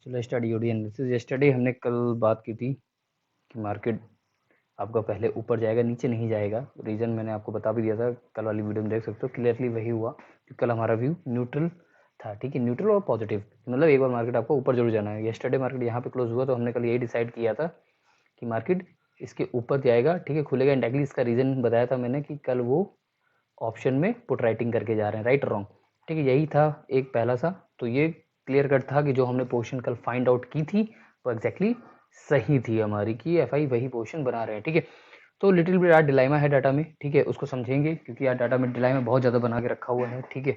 चलो study EOD analysis. Yesterday हमने कल बात की थी कि मार्केट आपका पहले ऊपर जाएगा नीचे नहीं जाएगा। रीज़न मैंने आपको बता भी दिया था, कल वाली वीडियो में देख सकते हो। क्लियरली वही हुआ कि कल हमारा व्यू न्यूट्रल था, ठीक है, न्यूट्रल और पॉजिटिव, मतलब एक बार मार्केट आपको ऊपर जरूर जाना है। यस्टरडे मार्केट यहाँ पे क्लोज हुआ तो हमने कल यही डिसाइड किया था कि मार्केट इसके ऊपर जाएगा, ठीक है, खुलेगा इंडेक्सली। इसका रीज़न बताया था मैंने कि कल वो ऑप्शन में पुट राइटिंग करके जा रहे हैं, राइट और रॉन्ग, ठीक है, यही था एक पहला सा। तो ये क्लियर कट था कि जो हमने पोजीशन कल फाइंड आउट की थी वो एग्जैक्टली सही थी हमारी, कि एफआई वही पोजीशन बना रहे हैं, ठीक है। तो लिटिल बिट यार डिलाइमा है डाटा में, ठीक है, उसको समझेंगे क्योंकि यार डाटा में डिलाइमा बहुत ज़्यादा बना के रखा हुआ है, ठीक है।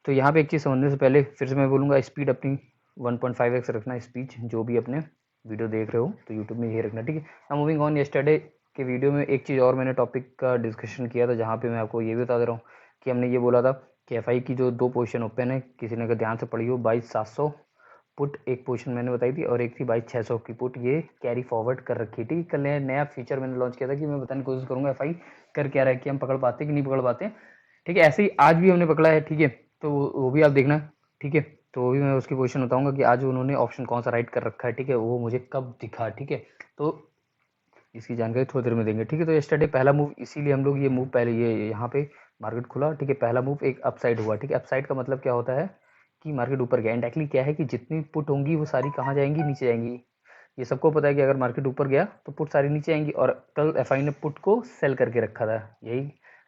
तो यहाँ पे एक चीज़ समझने से पहले फिर से मैं बोलूँगा, स्पीड अपनी 1.5x रखना, स्पीच जो भी अपने वीडियो देख रहे हो तो यूट्यूब में ये रखना, ठीक है। ना मूविंग ऑन, यस्टरडे के वीडियो में एक चीज़ और मैंने टॉपिक का डिस्कशन किया था, जहाँ पे मैं आपको ये भी बता दे रहा हूँ कि हमने ये बोला था कि एफआई की जो दो पोजीशन ओपन है, किसी ने अगर ध्यान से पढ़ी हो, 22,700 पुट एक पोजीशन मैंने बताई थी, और एक थी 22,600 की पुट, ये कैरी फॉरवर्ड कर रखी थी। कल नया फीचर मैंने लॉन्च किया था कि मैं बताने की कोशिश करूंगा एफआई कर क्या रहा है, कि हम पकड़ पाते कि नहीं पकड़ पाते, ठीक है। ऐसे ही आज भी हमने पकड़ा है, ठीक है, तो वो भी आप देखना, ठीक है। तो वो भी मैं उसकी पोजीशन बताऊंगा कि आज उन्होंने ऑप्शन कौन सा राइट कर रखा है, ठीक है, वो मुझे कब दिखा, ठीक है। तो इसकी जानकारी थोड़ी देर में देंगे, ठीक है। तो यस्टरडे पहला मूव, इसीलिए हम लोग ये मूव पहले ये यहाँ पे मार्केट खुला, ठीक है, पहला मूव एक अपसाइड हुआ, ठीक है। अपसाइड का मतलब क्या होता है कि मार्केट ऊपर गया। इंडायरेक्टली क्या है कि जितनी पुट होंगी वो सारी कहाँ जाएंगी, नीचे जाएंगी। ये सबको पता है कि अगर मार्केट ऊपर गया तो पुट सारी नीचे आएंगी, और कल एफआई ने पुट को सेल करके रखा था, यही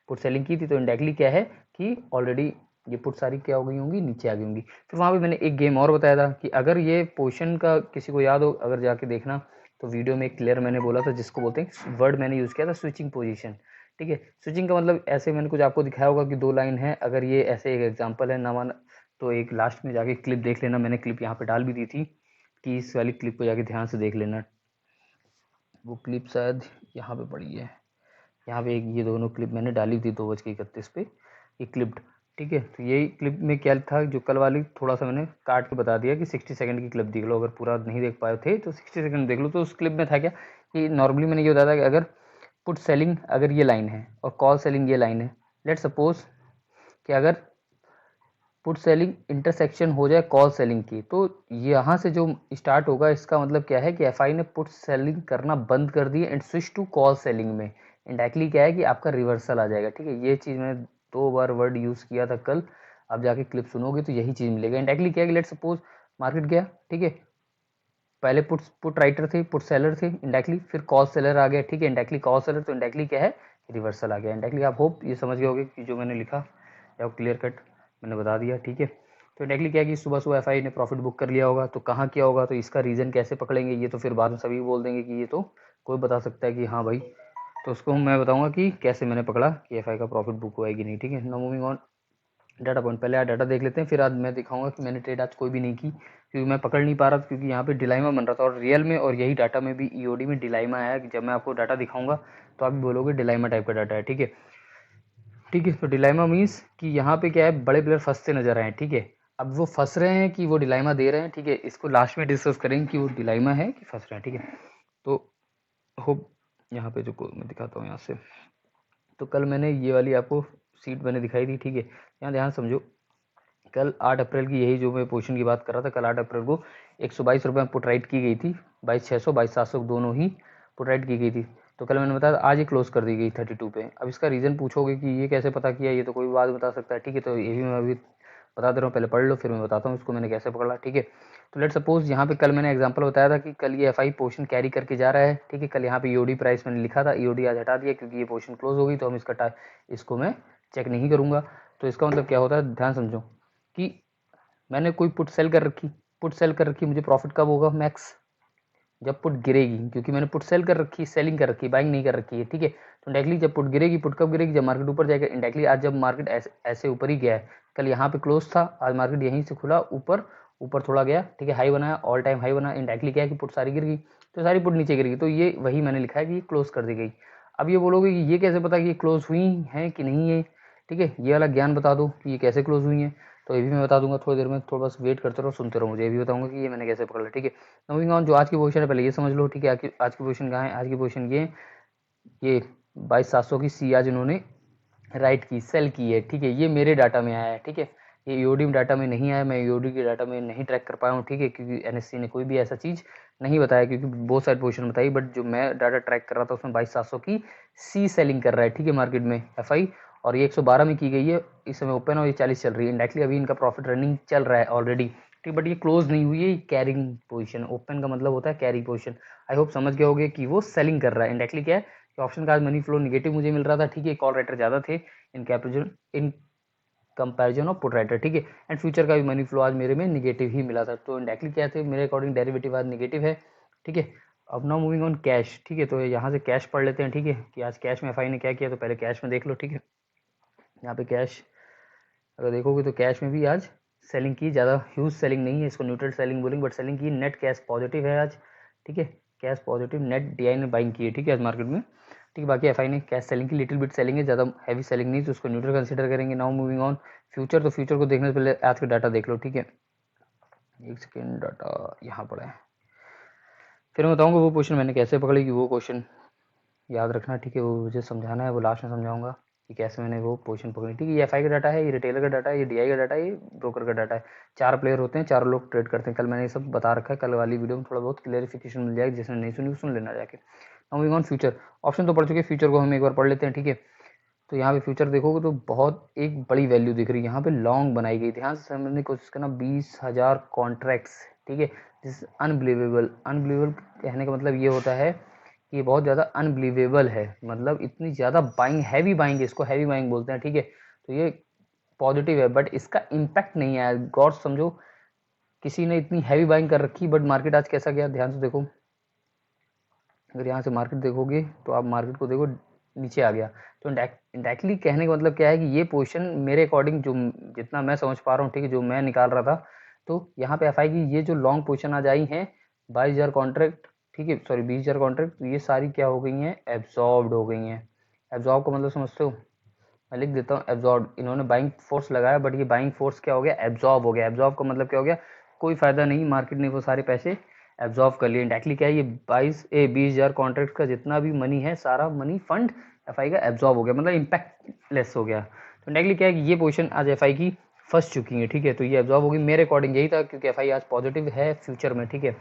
पुट सेलिंग की थी। तो इंडायरेक्टली क्या है कि ऑलरेडी ये पुट सारी क्या हो गई होंगी, नीचे आ गई होंगी। फिर वहाँ पे मैंने एक गेम और बताया था कि अगर ये पोजिशन का किसी को याद हो, अगर जाके देखना, तो वीडियो में क्लियर मैंने बोला था, जिसको बोलते हैं, वर्ड मैंने यूज़ किया था स्विचिंग पोजीशन, ठीक है। स्विचिंग का मतलब ऐसे मैंने कुछ आपको दिखाया होगा कि दो लाइन है, अगर ये ऐसे एक एग्जांपल है ना मान, तो एक लास्ट में जाके क्लिप देख लेना, मैंने क्लिप यहाँ पे डाल भी दी थी, कि इस वाली क्लिप को जाके ध्यान से देख लेना। वो क्लिप शायद यहाँ पे पड़ी है, यहाँ पे एक ये दोनों क्लिप मैंने डाली थी 2:31 पे, ये क्लिप्ड, ठीक है। तो यही क्लिप में क्या था, जो कल वाली थोड़ा सा मैंने काट के बता दिया कि 60 सेकंड की क्लिप देख लो, अगर पूरा नहीं देख पाए थे तो 60 सेकंड देख लो। तो उस क्लिप में था क्या कि नॉर्मली मैंने ये बताया था कि अगर पुट सेलिंग अगर ये लाइन है और कॉल सेलिंग ये लाइन है, लेट सपोज कि अगर पुट सेलिंग इंटरसेक्शन हो जाए कॉल सेलिंग की, तो यहाँ से जो स्टार्ट होगा इसका मतलब क्या है कि एफआई ने पुट सेलिंग करना बंद कर दी and switch to call selling में। इंडायरेक्टली क्या है कि आपका रिवर्सल आ जाएगा, ठीक है। ये चीज़ मैंने 2 बार वर्ड यूज़ किया था कल, आप जाके क्लिप सुनोगे तो यही चीज़ मिलेगा। इंडायरेक्टली क्या है कि लेट सपोज मार्केट गया, ठीक है, पहले पुट राइटर थे, पुट सेलर थे, इंडायरेक्टली फिर कॉल सेलर आ गया, ठीक है, इंडायरेक्टली कॉल सेलर, तो इंडायरेक्टली क्या है, रिवर्सल आ गया। इंडायरेक्टली आप होप ये समझ गए होगे कि जो मैंने लिखा या क्लियर कट मैंने बता दिया, ठीक है। तो इंडायरेक्टली क्या है कि सुबह सुबह एफआई ने प्रॉफिट बुक कर लिया होगा, तो कहाँ किया होगा, तो इसका रीज़न कैसे पकड़ेंगे, ये तो फिर बाद में सभी बोल देंगे कि ये तो कोई बता सकता है कि हाँ भाई, तो उसको मैं बताऊंगा कि कैसे मैंने पकड़ा कि एफआई का प्रॉफिट बुक हुआ है कि नहीं, ठीक है। Now moving on, data point, पहले आज डाटा देख लेते हैं, फिर आज मैं दिखाऊंगा कि मैंने ट्रेड आज कोई भी नहीं की, क्योंकि मैं पकड़ नहीं पा रहा था, क्योंकि यहाँ पे डिलाइमा बन रहा था, और रियल में और यही डाटा में भी ईओडी में डिलाइमा आया कि जब मैं आपको डाटा दिखाऊंगा तो आप भी बोलोगे डिलाइमा टाइप का डाटा है, ठीक है। ठीक है, तो डिलाइमा मीन्स कि यहाँ पे क्या है, बड़े प्लेयर फंसते नजर आए हैं, ठीक है। अब वो फंस रहे हैं कि वो डिलाइमा दे रहे हैं, ठीक है, इसको लास्ट में डिस्कस करेंगे कि वो डिलाइमा है कि फंस रहे हैं, ठीक है। तो होप यहाँ पे जो मैं दिखाता हूँ यहाँ से, तो कल मैंने ये वाली आपको सीट मैंने दिखाई थी, ठीक है। यहाँ ध्यान समझो, कल 8 अप्रैल की यही जो मैं पोजीशन की बात कर रहा था, कल 8 अप्रैल को 122 रुपये में पुट राइट की गई थी, 22,600 22,700 दोनों ही पुट राइट की गई थी। तो कल मैंने बताया आज ही क्लोज कर दी गई 32 पे। अब इसका रीज़न पूछोगे कि ये कैसे पता किया, ये तो कोई बात बता सकता है, ठीक है। तो ये भी मैं अभी बता दे रहा हूँ, पहले पढ़ लो फिर मैं बताता हूँ इसको मैंने कैसे पकड़ा, ठीक है। तो लेट सपोज यहाँ पे कल मैंने एग्जांपल बताया था कि कल ये एफआई पोजीशन कैरी करके जा रहा है, ठीक है। कल यहाँ पे ईओडी प्राइस मैंने लिखा था, ईओडी आज हटा दिया क्योंकि ये पोजीशन क्लोज हो गई, तो हम इसको मैं चेक नहीं करूंगा। तो इसका मतलब क्या होता है, ध्यान समझो कि मैंने कोई पुट सेल कर रखी, पुट सेल कर रखी, मुझे प्रॉफिट कब होगा, मैक्स जब पुट गिरेगी, क्योंकि मैंने पुट सेल कर रखी, सेलिंग कर रखी, बाइंग नहीं कर रखी है, ठीक है। तो डायरेक्टली जब पुट गिरेगी, पुट कब गिरेगी, जब मार्केट ऊपर जाएगा। इंडायरेक्टली आज जब मार्केट ऐसे ऊपर ही गया है, कल यहाँ पे क्लोज था, आज मार्केट यहीं से खुला ऊपर, ऊपर थोड़ा गया, ठीक है, हाई बनाया, ऑल टाइम हाई बना। इंडायरेक्टली क्या है कि पुट सारी गिर गई, तो सारी पुट नीचे गिर गई, तो ये वही मैंने लिखा है कि ये क्लोज कर दी गई। अब ये बोलोगे कि ये कैसे पता कि ये क्लोज हुई है कि नहीं है, ठीक है, ये वाला ज्ञान बता दो कि ये कैसे क्लोज हुई है, तो ये भी मैं बता दूंगा थोड़ी देर में, थोड़ा बस वेट करते रहो, सुनते रहो, मुझे ये भी बताऊंगा कि ये मैंने कैसे पकड़ा, ठीक है। मूविंग ऑन, जो आज की पोजीशन है पहले ये समझ लो, ठीक है। आज की पोजीशन कहाँ है, आज की पोजीशन ये 22,700 की सी आज इन्होंने राइट की, सेल की है, ठीक है, ये मेरे डाटा में आया है, ठीक है। ये ईओडी डाटा में नहीं आया, मैं ईओडी के डाटा में नहीं ट्रैक कर पाया हूँ, ठीक है, क्योंकि एनएससी ने कोई भी ऐसा चीज़ नहीं बताया, क्योंकि बहुत सारी पोजीशन बताई, बट जो मैं डाटा ट्रैक कर रहा था उसमें 22,700 की सी सेलिंग कर रहा है, ठीक है, मार्केट में एफआई, और ये 112 में की गई है इस समय ओपन, और ये 40 चल रही है इंडायरेक्टली, अभी इनका प्रॉफिट रनिंग चल रहा है ऑलरेडी, ठीक, बट ये क्लोज नहीं हुई है, कैरिंग पोजीशन, ओपन का मतलब होता है कैरी पोजीशन। आई होप समझ गए होगे कि वो सेलिंग कर रहा है इंडायरेक्टली। क्या है कि ऑप्शन का आज मनी फ्लो निगेटिव मुझे मिल रहा था, ठीक है, कॉल राइटर ज़्यादा थे in comparison of put writer, ठीक है, एंड फ्यूचर का भी मनी फ्लो आज मेरे में निगेटिव ही मिला था, तो इंडायरेक्टली क्या थे मेरे अकॉर्डिंग डेरिवेटिव आज निगेटिव है, ठीक है। अब नाउ मूविंग ऑन कैश, ठीक है, तो यहाँ से कैश पढ़ लेते हैं, ठीक है, कि आज कैश में एफआई ने क्या किया, तो पहले कैश में देख लो, ठीक है, यहाँ पे कैश अगर देखोगे तो कैश में भी आज सेलिंग की, ज़्यादा ह्यूज सेलिंग नहीं है, इसको न्यूट्रल सेलिंग बोलेंगे, बट सेलिंग की, नेट कैश पॉजिटिव है आज, ठीक है, कैश पॉजिटिव, नेट डीआई ने बाइंग की है, ठीक है, आज मार्केट में, ठीक है, बाकी एफआई ने कैश सेलिंग की, लिटिल बिट सेलिंग है, ज़्यादा हैवी सेलिंग नहीं, तो उसको न्यूट्रल कंसीडर करेंगे। नाउ मूविंग ऑन फ्यूचर, तो फ्यूचर को देखने से पहले आज का डाटा देख लो, ठीक है, एक सेकेंड, डाटा यहाँ पड़ा है, फिर मैं बताऊँगा वो क्वेश्चन मैंने कैसे पकड़ी, कि वो क्वेश्चन याद रखना, ठीक है, वो मुझे समझाना है, वो लास्ट में समझाऊंगा कि कैसे मैंने वो पोजीशन पकड़ी, ठीक है, ये एफआई का डाटा है, ये रिटेलर का डाटा है, ये डीआई का डाटा है, ये ब्रोकर का डाटा है, 4 प्लेयर होते हैं, 4 लोग ट्रेड करते हैं, कल मैंने ये सब बता रखा है, कल वाली वीडियो में थोड़ा बहुत क्लेरिफिकेशन मिल जाएगी, जिसने नहीं सुनी वो सुन लेना जाके। मूविंग ऑन फ्यूचर, ऑप्शन तो पढ़ चुके, फ्यूचर को हम एक बार पढ़ लेते हैं, ठीक है, तो यहाँ पे फ्यूचर देखोगे तो बहुत एक बड़ी वैल्यू दिख रही है, यहाँ पे लॉन्ग बनाई गई, ध्यान से समझने की कोशिश करना, 20,000 कॉन्ट्रैक्ट्स, ठीक है, दिस अनबिलीवेबल, अनबिलीवेबल कहने का मतलब ये होता है कि ये बहुत ज़्यादा अनबिलीवेबल है, मतलब इतनी ज़्यादा बाइंग, हैवी बाइंग है, इसको हैवी बाइंग बोलते हैं, ठीक है, तो ये पॉजिटिव है, बट इसका इम्पैक्ट नहीं आया, गौर समझो, किसी ने इतनी हैवी बाइंग कर रखी, बट मार्केट आज कैसा गया, ध्यान से देखो, अगर यहाँ से मार्केट देखोगे तो आप मार्केट को देखो नीचे आ गया, तो इंडायरेक्टली कहने का मतलब क्या है कि ये पोजीशन मेरे अकॉर्डिंग जो जितना मैं समझ पा रहा हूँ, ठीक है, जो मैं निकाल रहा था, तो यहाँ पे एफआई की ये जो लॉन्ग पोजीशन आज आई है 22,000 कॉन्ट्रैक्ट, ठीक है, सॉरी 20,000 कॉन्ट्रैक्ट, तो ये सारी क्या हो गई हैं, एब्जॉर्ब्ड हो गई हैं। एब्जॉर्ब का मतलब समझते हो, मैं लिख देता हूँ, एब्जॉर्ब, इन्होंने बाइंग फोर्स लगाया, बट ये बाइंग फोर्स क्या हो गया, एब्जॉर्ब हो गया, एब्जॉर्ब का मतलब क्या हो गया, कोई फायदा नहीं, मार्केट ने वो सारे पैसे एब्जॉर्व कर लिए, इंडायरेक्टली क्या है, ये 20,000 कॉन्ट्रैक्ट का जितना भी मनी है, सारा मनी फंड एफआई का एब्जॉर्ब हो गया, मतलब इम्पैक्ट लेस हो गया, तो इंडायरेक्टली क्या है कि ये पोजीशन आज एफआई की फंस चुकी है, ठीक है, तो ये एब्जॉर्ब होगी, मेरे अकॉर्डिंग यही था, क्योंकि एफआई आज पॉजिटिव है फ्यूचर में, ठीक है,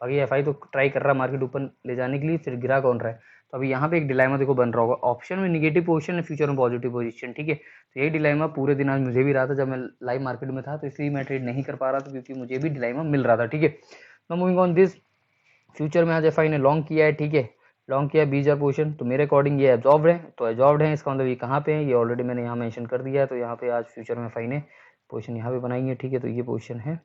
बाकी एफआई तो ट्राई कर रहा है मार्केट ऊपर ले जाने के लिए, फिर गिरा कौन रहा है, तो अभी यहाँ पे एक डिलेमा देखो बन रहा होगा, ऑप्शन में निगेटिव पोजीशन है, फ्यूचर में पॉजिटिव पोजीशन, ठीक है, तो यही डिलेमा पूरे दिन आज मुझे भी रहा था, जब मैं लाइव मार्केट में था, तो इसलिए मैं ट्रेड नहीं कर पा रहा था, क्योंकि मुझे भी डिलेमा मिल रहा था, ठीक है। तो मूविंग ऑन दिस, फ्यूचर में आज एफआई ने लॉन्ग किया है, ठीक है, लॉन्ग किया 20,000 पोजीशन, तो मेरे अकॉर्डिंग ये एब्जॉर्ब्ड है, तो एब्जॉर्ब्ड है इसका मतलब ये कहाँ पे है, ये ऑलरेडी मैंने यहाँ मेंशन कर दिया है, तो यहाँ पे आज फ्यूचर में एफआई ने पोजीशन यहाँ पे बनाई है, ठीक है, तो ये पोजीशन है,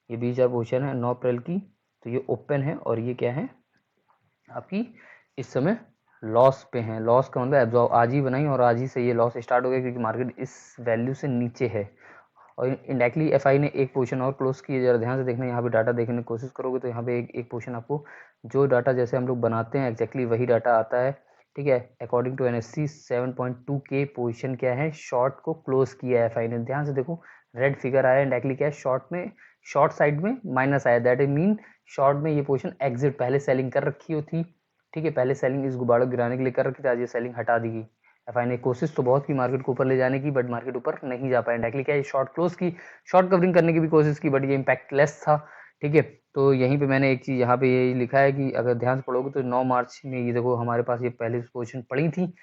ये 20,000 पोजीशन है 9 अप्रैल की, तो ये ओपन है, और ये क्या है आपकी इस समय लॉस पे है, लॉस का मतलब एब्जॉर्ब आज ही बनाई, और आज ही से ये लॉस स्टार्ट हो गया, क्योंकि मार्केट इस वैल्यू से नीचे है, और इंडायरेक्टली एफआई ने एक पोजीशन और क्लोज की है, जरा ध्यान से देखना, यहाँ पे डाटा देखने की कोशिश करोगे तो यहाँ पे एक पोजीशन आपको, जो डाटा जैसे हम लोग बनाते हैं एक्जैक्टली वही डाटा आता है, ठीक है, अकॉर्डिंग टू एनएससी 7.2 के पोजीशन क्या है, शॉर्ट को क्लोज किया है एफआई ने, ध्यान से देखो, रेड फिगर आया, इंडायरेक्टली क्या है, शॉर्ट में, शॉर्ट साइड में माइनस आया, दैट इज मीन शॉर्ट में ये पोजीशन एग्जिट, पहले सेलिंग कर रखी होती, ठीक है, पहले सेलिंग इस गुब्बारे को गिराने के लिए कर रखी थी, आज ये सेलिंग हटा दी गई, एफआई ने कोशिश तो बहुत की मार्केट को ऊपर ले जाने की, बट मार्केट ऊपर नहीं जा पाया, इंडायरेक्टली क्या है, शॉर्ट क्लोज की, शॉर्ट कवरिंग करने की भी कोशिश की, बट ये इम्पैक्ट लेस था, ठीक है, तो यहीं पे मैंने एक चीज़ यहाँ पे ये लिखा है कि अगर ध्यान से पढ़ोगे तो 9 मार्च में ये देखो हमारे पास ये पहले पोजीशन पड़ी थी,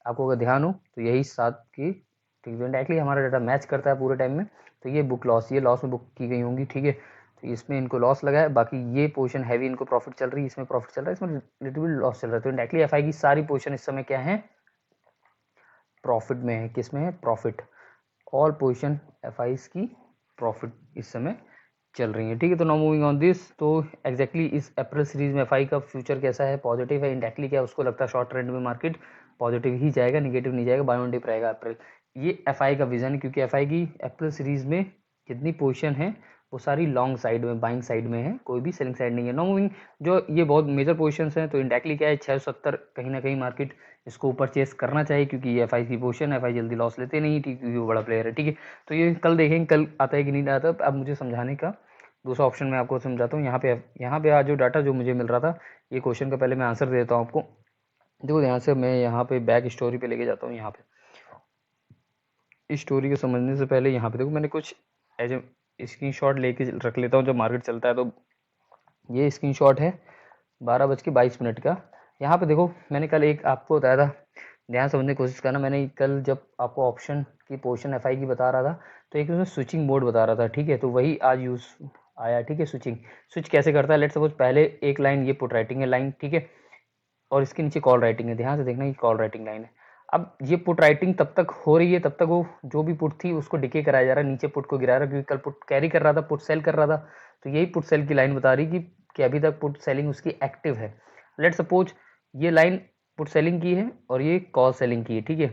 आपको अगर ध्यान हो तो यही 7 की, ठीक है, डायरेक्टली हमारा डाटा मैच करता है पूरे टाइम में, तो ये बुक लॉस, ये लॉस में बुक की गई होंगी, ठीक है, तो इसमें इनको लॉस लगा है, बाकी ये पोजीशन हैवी इनको प्रॉफिट चल रही है, इसमें प्रॉफिट चल रहा है, इसमें लिटिल बिट लॉस चल रहा है, तो डायरेक्टली एफआई की सारी पोजीशन इस समय क्या है, प्रॉफिट में है, किस में है, प्रॉफिट, ऑल पोजीशन एफआईज की प्रॉफिट इस समय चल रही है, ठीक है, तो नाउ मूविंग ऑन दिस, तो एग्जैक्टली इस अप्रैल सीरीज में एफआई का फ्यूचर कैसा है, पॉजिटिव है, इंडायरेक्टली क्या उसको लगता है शॉर्ट ट्रेंड में मार्केट पॉजिटिव ही जाएगा, निगेटिव नहीं जाएगा, बाय ऑन डिप रहेगा अप्रैल, ये एफआई का विजन है, क्योंकि एफआई की अप्रैल सीरीज में जितनी पोजीशन है वो सारी लॉन्ग साइड में, बाइंग साइड में है, कोई भी सेलिंग साइड नहीं है। नाउ मूविंग, जो ये बहुत मेजर पोजीशंस हैं, तो इंडायरेक्टली क्या है 670 कहीं ना कहीं मार्केट इसको ऊपर चेस करना चाहिए, क्योंकि ये एफआई की पोजीशन है, एफआई जल्दी लॉस लेते नहीं, ठीक, क्योंकि वो बड़ा प्लेयर है, ठीक है, तो ये कल देखेंगे कल आता है कि नहीं आता, अब मुझे समझाने का दूसरा ऑप्शन मैं आपको समझाता हूँ, यहाँ पे आज जो डाटा जो मुझे मिल रहा था, ये क्वेश्चन का पहले मैं आंसर दे देता हूँ आपको, देखो यहाँ से मैं यहाँ पे बैक स्टोरी पे लेके जाता हूँ, यहाँ पे इस स्टोरी को समझने से पहले यहाँ पे देखो मैंने कुछ एज ए स्क्रीनशॉट लेके रख लेता हूँ जब मार्केट चलता है। तो ये स्क्रीनशॉट है 12:22 का। यहाँ पे देखो मैंने कल एक आपको बताया था, ध्यान समझने की कोशिश करना। मैंने कल जब आपको ऑप्शन की पोजीशन एफआई की बता रहा था तो एक उसमें स्विचिंग मोड बता रहा था, ठीक है। तो वही आज यूज आया, ठीक है। स्विच कैसे करता है, लेट सपोज पहले एक लाइन ये पुट राइटिंग है लाइन, ठीक है, और इसके नीचे कॉल राइटिंग है। ध्यान से देखना ये कॉल राइटिंग लाइन है। अब ये पुट राइटिंग तब तक हो रही है, तब तक वो जो भी पुट थी उसको डिके कराया जा रहा है, नीचे पुट को गिरा रहा है, क्योंकि कल पुट कैरी कर रहा था, पुट सेल कर रहा था। तो यही पुट सेल की लाइन बता रही कि अभी तक पुट सेलिंग उसकी एक्टिव है। लेट सपोज ये लाइन पुट सेलिंग की है और ये कॉल सेलिंग की है, ठीक है,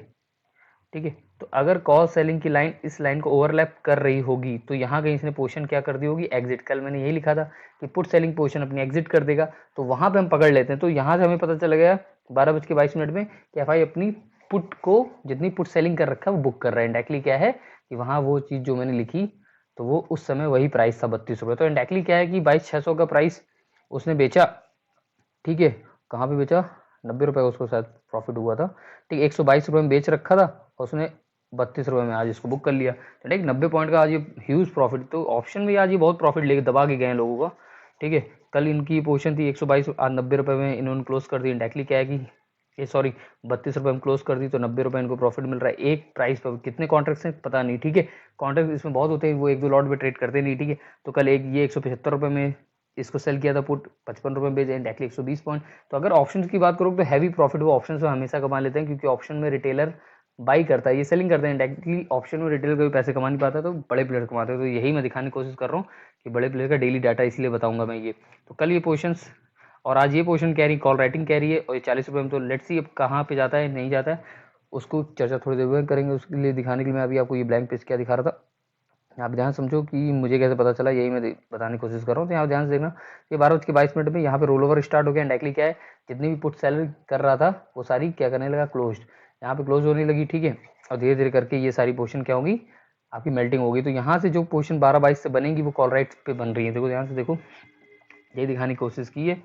ठीक है। तो अगर कॉल सेलिंग की लाइन इस लाइन को ओवरलैप कर रही होगी तो यहाँ कहीं इसने पोजीशन क्या कर दी होगी, एग्जिट। कल मैंने यही लिखा था कि पुट सेलिंग पोजीशन अपनी एग्जिट कर देगा, तो वहां पे हम पकड़ लेते हैं। तो यहाँ से हमें पता चल गया 12:22 में कि एफ आई अपनी पुट को जितनी पुट सेलिंग कर रखा है वो बुक कर रहा है। इंडायरेक्टली क्या है कि वहां वो चीज जो मैंने लिखी तो वो उस समय वही प्राइस था 32 रुपये। तो इंडायरेक्टली क्या है कि 22,600 का प्राइस उसने बेचा, ठीक है। कहाँ पे बेचा, 90 रुपये का उसको शायद प्रॉफिट हुआ था, ठीक। 122 रुपये में बेच रखा था और उसने 32 रुपये में आज इसको बुक कर लिया, तो ठीक। 90 पॉइंट का आज ये ह्यूज प्रॉफिट। तो ऑप्शन में आज ये बहुत प्रॉफिट लेके दबा के गए हैं लोगों का, ठीक है। कल इनकी पोजीशन थी 122, आज 90 रुपये में इन्होंने क्लोज कर दी। इंडायरेक्टली क्या है कि ये सॉरी 32 रुपये में क्लोज कर दी, तो 90 रुपये इनको प्रॉफिट मिल रहा है एक प्राइस पर। कितने कॉन्ट्रैक्ट्स हैं पता नहीं, ठीक है। कॉन्ट्रैक्ट इसमें बहुत होते हैं, वो एक दो लॉट में ट्रेड करते नहीं, ठीक है। तो कल एक ये 175 रुपये में इसको सेल किया था पुट, 55 रुपये में बेचे, इंडायरेक्टली 120 पॉइंट। तो अगर ऑप्शन की बात करो तो हैवी प्रॉफिट वो ऑप्शन में हमेशा कमा लेते हैं, क्योंकि ऑप्शन में रिटेलर बाई करता है, ये सेलिंग करते हैं। इंडायरेक्टली ऑप्शन में रिटेलर कभी पैसे कमा नहीं पाता, तो बड़े प्लेयर कमाते हैं। तो यही मैं दिखाने की कोशिश कर रहा हूँ कि बड़े प्लेयर का डेली डाटा इसलिए बताऊंगा मैं ये। तो कल ये पोजिशंस और आज ये पोजीशन कह रही, कॉल राइटिंग कह रही है, और ये 40 रुपये में। तो लेट्स सी अब कहाँ पे जाता है नहीं जाता है, उसको चर्चा थोड़ी देर में करेंगे। उसके लिए दिखाने के लिए मैं अभी आपको ये ब्लैंक पेज क्या दिखा रहा था, आप ध्यान समझो कि मुझे कैसे पता चला, यही मैं बताने की कोशिश कर रहा हूँ। तो यहाँ ध्यान से देखना कि 12:22 में यहाँ पे रोल ओवर स्टार्ट हो गया। डायरेक्टली क्या है, जितनी भी पुट सेल कर रहा था वो सारी क्या करने लगा, क्लोज। यहाँ पे क्लोज होने लगी, ठीक है। और धीरे धीरे करके ये सारी पोजीशन क्या होगी, आपकी मेल्टिंग होगी। तो यहाँ से जो पोजीशन 12-22 से बनेगी वो कॉल राइट पे बन रही है। देखो ध्यान से देखो, यही दिखाने की कोशिश की है।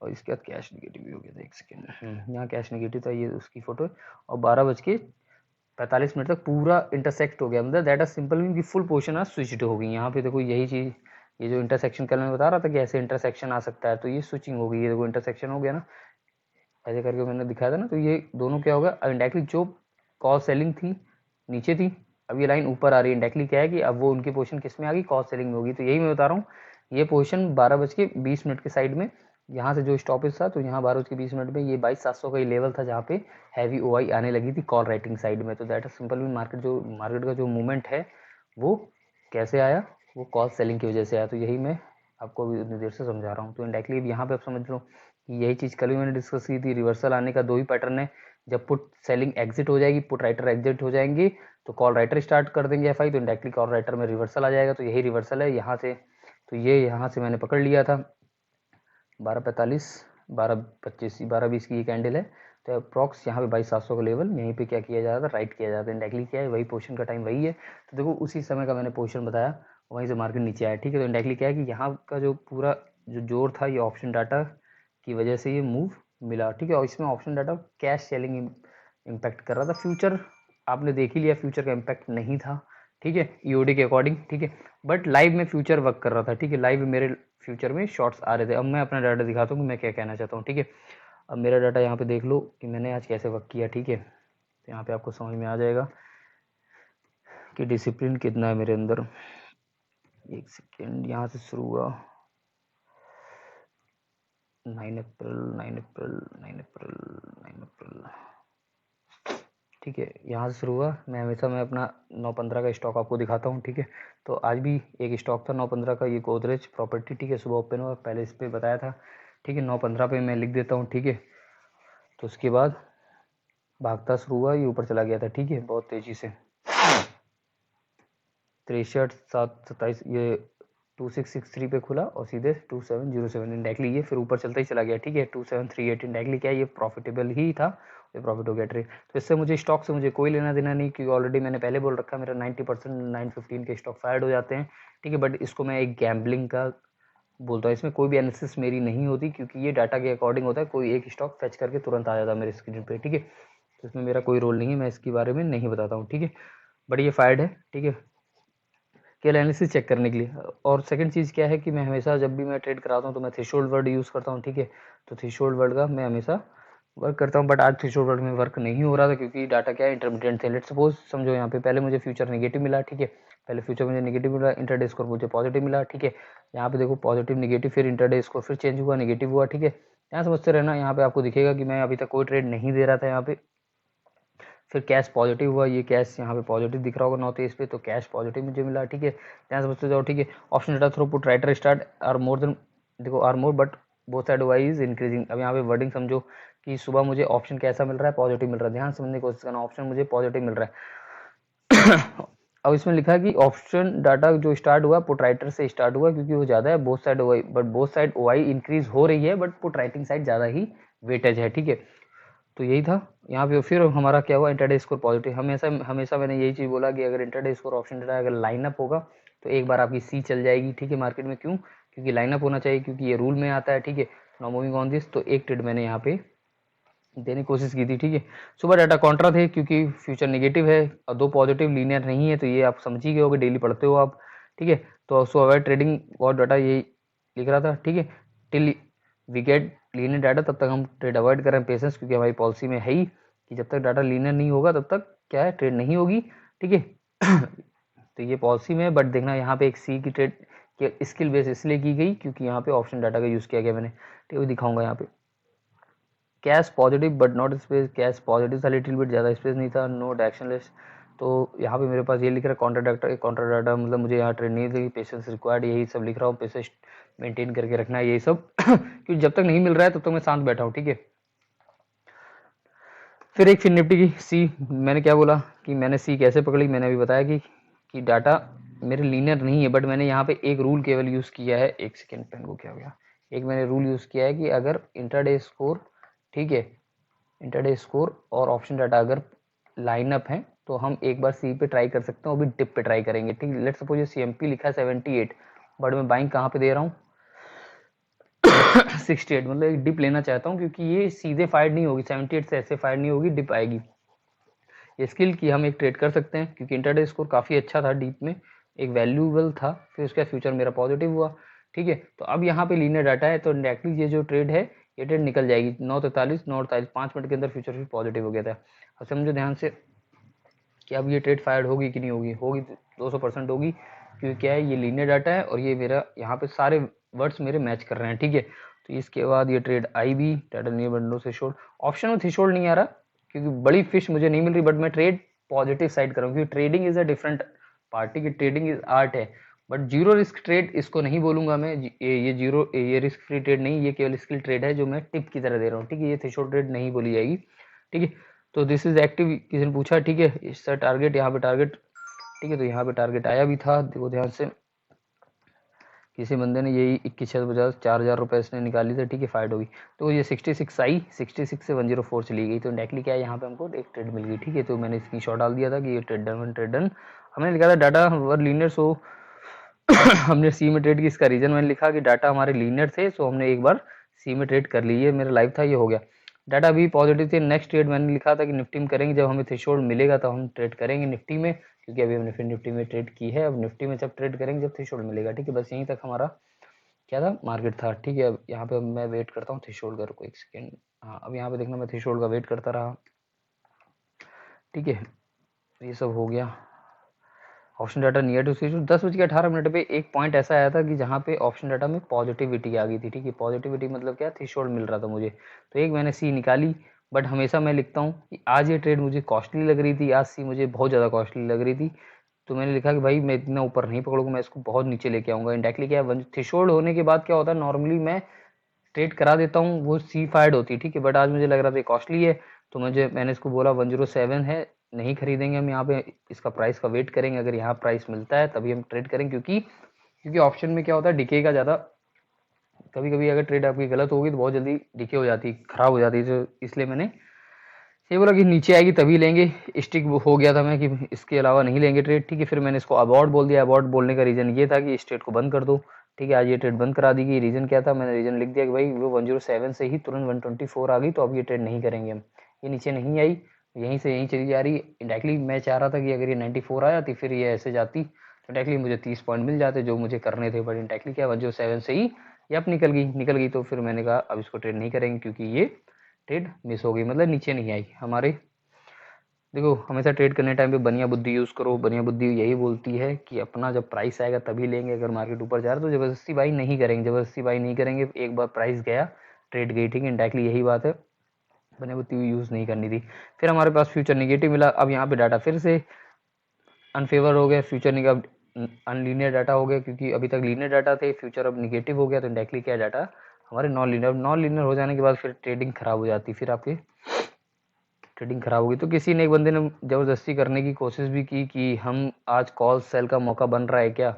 और इसके बाद कैश निगेटिव भी हो गया था, एक सेकेंड, यहाँ कैश निगेटिव था, ये उसकी फोटो है। और 12:45 तक पूरा इंटरसेक्ट हो गया, मतलब दैट इज सिंपल मीन की फुल पोजीशन आज स्विच्ड हो गई। यहाँ पे देखो यही चीज, ये जो इंटरसेक्शन कल मैं बता रहा था कि ऐसे इंटरसेक्शन आ सकता है, तो ये स्विचिंग हो गई। ये देखो इंटरसेक्शन हो गया ना, ऐसे करके मैंने दिखाया था ना। तो ये दोनों क्या होगा, इंडायरेक्टली जो कॉल सेलिंग थी नीचे थी, अब ये लाइन ऊपर आ रही है। इंडायरेक्टली क्या है कि अब वो उनकी पोजीशन किस में आ गई, कॉल सेलिंग में होगी। तो यही मैं बता रहा हूँ, ये पोजीशन 12:20 के साइड में यहाँ से जो स्टॉपेज था, तो यहाँ 12:20 में ये 22,700 का ये लेवल था जहाँ पे हैवी ओआई आने लगी थी कॉल राइटिंग साइड में। तो दैट इज सिंपल मार्केट का जो मूवमेंट है वो कैसे आया, वो कॉल सेलिंग की वजह से आया। तो यही मैं आपको अभी उतनी देर से समझा रहा हूँ। तो इंडायरेक्टली यहाँ पे आप समझ लो कि यही चीज़ कल भी मैंने डिस्कस की थी, रिवर्सल आने का दो ही पैटर्न है। जब पुट सेलिंग एग्जिट हो जाएगी, पुट राइटर एग्जिट हो जाएंगे, तो कॉल राइटर स्टार्ट कर देंगे एफआई, तो इंडायरेक्टली कॉल राइटर में रिवर्सल आ जाएगा। तो यही रिवर्सल है यहाँ से। तो ये यहाँ से मैंने पकड़ लिया था 12:45, 12:25, 12:20 की ये कैंडल है। तो अप्रॉक्स यहाँ पे 22,700 का लेवल, यहीं पे क्या किया जाता है, राइट किया जाता है। इंडायरेक्टली क्या है, वही पोजीशन का टाइम वही है। तो देखो उसी समय का मैंने पोजीशन बताया, वहीं से मार्केट नीचे आया, ठीक है। तो इंडायरेक्टली क्या है कि यहाँ का जो पूरा जो जोर था, ये ऑप्शन डाटा की वजह से ये मूव मिला, ठीक है। और इसमें option data cash selling impact कर रहा था। फ्यूचर आपने देख ही लिया, फ्यूचर का इम्पैक्ट नहीं था, ठीक है, ईओडी के अकॉर्डिंग, ठीक है। बट लाइव में फ्यूचर वर्क कर रहा था, ठीक है। लाइव मेरे फ्यूचर में शॉर्ट्स आ रहे थे। अब मैं अपना डाटा दिखाता हूँ कि मैं क्या कहना चाहता हूँ, ठीक है। अब मेरा डाटा यहाँ पे देख लो कि मैंने आज कैसे वर्क किया, ठीक है। तो यहाँ पे आपको समझ में आ जाएगा कि डिसिप्लिन कितना है मेरे अंदर। एक सेकेंड, यहाँ से शुरू हुआ 9 अप्रैल 9 अप्रैल 9 अप्रैल 9 अप्रैल, ठीक है। यहाँ से शुरू हुआ। मैं अपना 9:15 का स्टॉक आपको दिखाता हूँ, ठीक है। तो आज भी एक स्टॉक था 9:15 का, ये गोदरेज प्रॉपर्टी, ठीक है। सुबह ओपन हुआ, पहले इस पर बताया था, ठीक है। 9:15 पे मैं लिख देता हूँ, ठीक है। तो उसके बाद भागता शुरू हुआ, ये ऊपर चला गया था, ठीक है, बहुत तेजी से 63,727, ये 2663 पे खुला और सीधे 2707 इंडायरेक्टली ये फिर ऊपर चलता ही चला गया, ठीक है। 2738 इंडायरेक्टली क्या है, ये प्रॉफिटेबल ही था, ये प्रॉफिट हो गया ट्रेड। तो इससे मुझे स्टॉक से मुझे कोई लेना देना नहीं, क्योंकि ऑलरेडी मैंने पहले बोल रखा है मेरा 90% 915 के स्टॉक फायर्ड हो जाते हैं, ठीक है। बट इसको मैं एक गैम्बलिंग का बोलता हूँ, इसमें कोई भी एनालिसिस मेरी नहीं होती, क्योंकि ये डाटा के अकॉर्डिंग होता है। कोई एक स्टॉक फेच करके तुरंत आ जाता है मेरे स्क्रीन पे, ठीक है। तो इसमें मेरा कोई रोल नहीं है, मैं इसके बारे में नहीं बताता हूँ, ठीक है। बट ये फायर्ड है, ठीक है। स्केल एनालिसिस चेक करने के लिए। और सेकंड चीज़ क्या है कि मैं हमेशा जब भी मैं ट्रेड कराता हूँ तो मैं थ्रेशोल्ड वर्ड यूज़ करता हूँ, ठीक है। तो थ्रेशोल्ड वर्ड का मैं हमेशा वर्क करता हूँ, बट आज थ्रेशोल्ड वर्ड में वर्क नहीं हो रहा था क्योंकि डाटा क्या है, इंटरमीडिएट थे। लेट्स सपोज समझो यहाँ पे पहले मुझे फ्यूचर नेगेटिव मिला, ठीक है, पहले फ्यूचर मुझे नेगेटिव मिला, इंटरडे स्कोर मुझे पॉजिटिव मिला, ठीक है। यहाँ पे देखो पॉजिटिव नेगेटिव, फिर इंटरडे स्कोर फिर चेंज हुआ, नेगेटिव हुआ, ठीक है। यहाँ समझते रहना, यहाँ पे आपको दिखेगा कि मैं अभी तक कोई ट्रेड नहीं दे रहा था यहाँ पे, फिर कैश पॉजिटिव हुआ, ये कैश यहाँ पे पॉजिटिव दिख रहा होगा नॉर्थ ईस्ट पे, तो कैश पॉजिटिव मुझे मिला, ठीक है। ध्यान समझते जाओ, ठीक है। Option data throughput writer start are more than, देखो are more but both side Y is increasing. अब यहाँ पे वर्डिंग समझो कि सुबह मुझे ऑप्शन कैसा मिल रहा है, पॉजिटिव मिल रहा है। ध्यान समझने की कोशिश करना, ऑप्शन मुझे पॉजिटिव मिल रहा है। अब इसमें लिखा है कि ऑप्शन डाटा जो स्टार्ट हुआ पुट राइटर से स्टार्ट हुआ क्योंकि वो ज्यादा है, बोथ साइड वाई, बट बोथ साइड वाई इंक्रीज हो रही है, बट पुट राइटिंग साइड ज्यादा ही वेटेज है, ठीक है। तो यही था यहाँ पे। फिर हमारा क्या हुआ, इंटरडे स्कोर पॉजिटिव। हमेशा हमेशा मैंने यही चीज़ बोला कि अगर इंटरडे स्कोर ऑप्शन डाटा अगर लाइनअप होगा तो एक बार आपकी सी चल जाएगी, ठीक है, मार्केट में। क्यों? क्योंकि लाइनअप होना चाहिए, क्योंकि ये रूल में आता है, ठीक है। नाउ मूविंग ऑन दिस, तो एक ट्रेड मैंने यहाँ पे देने की कोशिश की थी, ठीक है। सुबह डाटा कॉन्ट्रा थे क्योंकि फ्यूचर नेगेटिव है और दो पॉजिटिव लीनियर नहीं है, तो ये आप समझ ही गए होगे, डेली पढ़ते हो आप, ठीक है। तो सो अवॉइड ट्रेडिंग और डाटा यही लिख रहा था, ठीक है। Till we get linear data, तब तक हम ट्रेड अवॉइड करें, पेशेंस, क्योंकि हमारी पॉलिसी में है ही कि जब तक डाटा लीनियर नहीं होगा तब तक क्या है, ट्रेड नहीं होगी, ठीक है। तो ये पॉलिसी में, बट देखना यहाँ पे एक सी की ट्रेड की स्किल बेस इसलिए की गई क्योंकि यहाँ पे ऑप्शन डाटा का यूज़ किया गया मैंने, ठीक है, दिखाऊंगा यहाँ पे। Cash positive but not space, cash positive था लिटिल बिट, ज़्यादा स्पेस नहीं था, नो डायरेक्शनलेस। तो यहाँ पे मेरे पास ये लिख रहा है कॉन्ट्रा डाटा, मतलब मुझे यहाँ ट्रेड नहीं थी, पेशेंस रिक्वायर्ड, यही सब लिख रहा हूँ, पेशेंस मेंटेन करके रखना है, यही सब। क्योंकि जब तक नहीं मिल रहा है तब तक मैं शांत बैठा हूँ, ठीक है। फिर निफ्टी की सी, मैंने क्या बोला कि मैंने सी कैसे पकड़ी, मैंने अभी बताया कि डाटा मेरे लीनियर नहीं है, बट मैंने यहाँ पे एक रूल केवल यूज़ किया है। एक सेकेंड, पेन को क्या हो गया, एक मैंने रूल यूज़ किया है कि अगर इंटरडे स्कोर, ठीक है, इंटरडे स्कोर और ऑप्शन डाटा अगर लाइनअप है तो हम एक बार सी पे ट्राई कर सकते हैं, वो भी डिप पे ट्राई करेंगे, ठीक है। लेट्स सपोज ये सीएमपी लिखा है 78, बट मैं बाइंग कहाँ पे दे रहा हूँ 68, मतलब एक डिप लेना चाहता हूँ क्योंकि ये सीधे फायर नहीं होगी, 78 से ऐसे फायर नहीं होगी, डिप आएगी। ये स्किल की हम एक ट्रेड कर सकते हैं क्योंकि इंटरडे स्कोर काफ़ी अच्छा था, डीप में एक वैल्यूएबल था, फिर उसका फ्यूचर मेरा पॉजिटिव हुआ, ठीक है। तो अब यहाँ पे लीनियर डाटा है तो डायरेक्टली ये जो ट्रेड है ये ट्रेड निकल जाएगी 9:43 5 मिनट के अंदर फ्यूचर भी पॉजिटिव हो गया था। अब समझो ध्यान से कि अब ये ट्रेड फायर्ड होगी कि नहीं होगी, होगी 200% होगी, क्योंकि क्या है, ये लीनियर डाटा है और ये मेरा यहाँ पे सारे वर्ड्स मेरे मैच कर रहे हैं, ठीक है। तो इसके बाद ये ट्रेड आई भी, टाटा नियर बंडो से शोल्ड, ऑप्शन में थ्रेशोल्ड नहीं आ रहा क्योंकि बड़ी फिश मुझे नहीं मिल रही, बट मैं ट्रेड पॉजिटिव साइड कर रहा हूँ क्योंकि trading is a different party की, ट्रेडिंग इज आर्ट है, बट जीरो रिस्क ट्रेड इसको नहीं बोलूंगा मैं, ये जीरो, ये रिस्क फ्री ट्रेड नहीं, ये केवल स्किल ट्रेड है जो मैं टिप की तरह दे रहा हूँ, ठीक है। ये थ्रेशोल्ड ट्रेड नहीं बोली जाएगी, ठीक है। तो दिस इज एक्टिव, किसी ने पूछा, ठीक है, इसका टारगेट, यहाँ पे टारगेट, ठीक है, तो यहाँ पे टारगेट आया भी था, देखो ध्यान से, किसी बंदे ने यही 21,50 4,000 रुपये इसने निकाली थी, ठीक है, फाइट होगी। तो ये 66 आई, 66 से 104 चली गई, तो डायरेक्टली क्या है, यहाँ पे हमको एक ट्रेड मिल गई, ठीक है। तो मैंने स्क्रीन शॉट डाल दिया था कि ये ट्रेड डन, ट्रेड डन। हमने लिखा था डाटा वर लीनियर, सो हमने सी में ट्रेड की, इसका रीजन मैंने लिखा कि डाटा हमारे लीनियर थे, सो हमने एक बार सी में ट्रेड कर ली, ये मेरा लाइव था, ये हो गया। डाटा अभी पॉजिटिव थे, नेक्स्ट ट्रेड मैंने लिखा था कि निफ्टी में करेंगे, जब हमें थ्रेशोल्ड मिलेगा तो हम ट्रेड करेंगे निफ्टी में, क्योंकि अभी हमने फिर निफ्टी में ट्रेड की है, अब निफ्टी में जब ट्रेड करेंगे जब थ्रेशोल्ड मिलेगा, ठीक है। बस यहीं तक हमारा क्या था, मार्केट था, ठीक है। अब यहाँ पे मैं वेट करता हूँ थ्रेशोल्ड का, रुको एक सेकेंड, हाँ अब यहाँ पे देखना मैं थ्रेशोल्ड का वेट करता रहा, ठीक है। ये सब हो गया। ऑप्शन डाटा नियर टू सी 10:18 पे एक पॉइंट ऐसा आया था कि जहाँ पे ऑप्शन डाटा में पॉजिटिविटी आ गई थी, ठीक है। पॉजिटिविटी मतलब क्या, थ्रेशोल्ड मिल रहा था मुझे, तो एक मैंने सी निकाली, बट हमेशा मैं लिखता हूँ कि आज ये ट्रेड मुझे कॉस्टली लग रही थी, आज सी मुझे बहुत ज़्यादा कॉस्टली लग रही थी, तो मैंने लिखा कि भाई मैं इतना ऊपर नहीं पकड़ूंगा, मैं इसको बहुत नीचे लेके आऊँगा। इंडायरेक्टली क्या है, थ्रेशोल्ड होने के बाद क्या होता है, नॉर्मली मैं ट्रेड करा देता हूँ, वो सी फायर्ड होती है, ठीक है। बट आज मुझे लग रहा था कॉस्टली है, तो मैंने इसको बोला 107 है, नहीं खरीदेंगे हम यहाँ पे, इसका प्राइस का वेट करेंगे, अगर यहाँ प्राइस मिलता है तभी हम ट्रेड करेंगे, क्योंकि ऑप्शन में क्या होता है, डिके का ज़्यादा, कभी कभी अगर ट्रेड आपकी गलत होगी तो बहुत जल्दी डिके हो जाती है, खराब हो जाती है, तो इसलिए मैंने ये बोला कि नीचे आएगी तभी लेंगे, स्टिक हो गया था मैं कि इसके अलावा नहीं लेंगे ट्रेड, ठीक है। फिर मैंने इसको अबॉर्ड बोल दिया, अबॉर्ड बोलने का रीज़न ये था कि इस ट्रेड को बंद कर दो, ठीक है। आज ये ट्रेड बंद करा दी गई, रीज़न क्या था, मैंने रीज़न लिख दिया कि भाई वो 107 से ही तुरंत 124 आ गई, तो अब ये ट्रेड नहीं करेंगे हम, ये नीचे नहीं आई, यहीं से यहीं चली जा रही। डायरेक्टली मैं चाह रहा था कि अगर ये 94 आ जाती फिर ये ऐसे जाती, तो डायरेक्टली मुझे 30 पॉइंट मिल जाते जो मुझे करने थे, बट डायरेक्टली क्या 107 से ही ये अब निकल गई। तो फिर मैंने कहा अब इसको ट्रेड नहीं करेंगे क्योंकि ये ट्रेड मिस हो गई, मतलब नीचे नहीं आई हमारे। देखो हमेशा ट्रेड करने टाइम पे बनिया बुद्धि यूज़ करो। बनिया बुद्धि यही बोलती है कि अपना जब प्राइस आएगा तभी लेंगे, अगर मार्केट ऊपर जा रहा है तो ज़बरदस्ती बाई नहीं करेंगे, ज़बरदस्ती बाई नहीं करेंगे। एक बार प्राइस गया ट्रेड गई, ठीक है, इंडायरेक्टली यही बात है, बनिया बुद्धि यूज़ नहीं करनी थी। फिर हमारे पास फ्यूचर निगेटिव मिला। अब यहाँ पे डाटा फिर से अनफेवर हो गया, फ्यूचर निगेटिव अनलीनियर डाटा हो गया, क्योंकि अभी तक लीनियर डाटा थे, फ्यूचर अब निगेटिव हो गया, तो इंडायरेक्टली क्या डाटा हमारे नॉन लीनियर हो जाने के बाद फिर ट्रेडिंग खराब हो जाती, फिर आपकी ट्रेडिंग खराब होगी। तो किसी ने एक बंदे ने ज़बरदस्ती करने की कोशिश भी की कि हम आज कॉल सेल का मौका बन रहा है क्या,